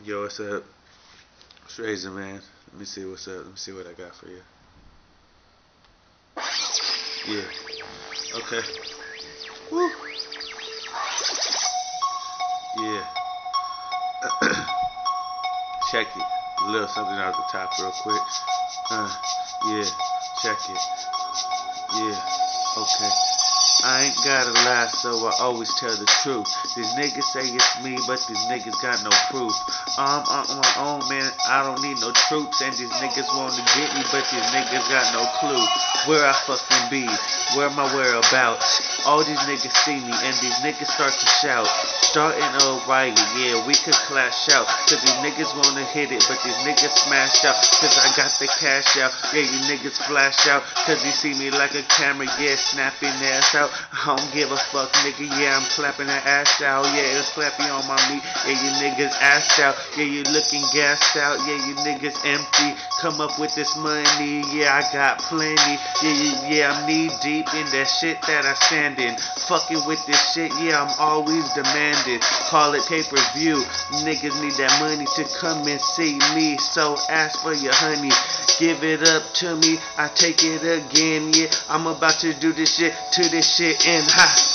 Yo, what's up? It's Razor, man. Let me see what's up. Let me see what I got for you. Yeah. Okay. Woo. Yeah. Check it. A little something out the top real quick. Yeah. Check it. Yeah. Okay. I ain't gotta lie, so I always tell the truth. These niggas say it's me, but these niggas got no proof. I'm on my own, man. I don't need no troops. And these niggas wanna get me, but these niggas got no clue where I fucking be, where my whereabouts. All these niggas see me, and these niggas start to shout. Starting O'Reilly, yeah, we could clash out. Cause these niggas wanna hit it, but these niggas smash out. Cause I got the cash out, yeah, you niggas flash out. Cause you see me like a camera, yeah, snapping ass out. I don't give a fuck, nigga, yeah, I'm clapping that ass out. Yeah, it's clapping on my meat, yeah, you niggas ass out. Yeah, you looking gassed out, yeah, you niggas empty. Come up with this money, yeah, I got plenty. Yeah, I'm knee deep in that shit that I stand in. Fucking with this shit, yeah, I'm always demanding. Call it pay-per-view. Niggas need that money to come and see me. So ask for your honey. Give it up to me. I take it again, yeah. I'm about to do this shit to this shit and ha.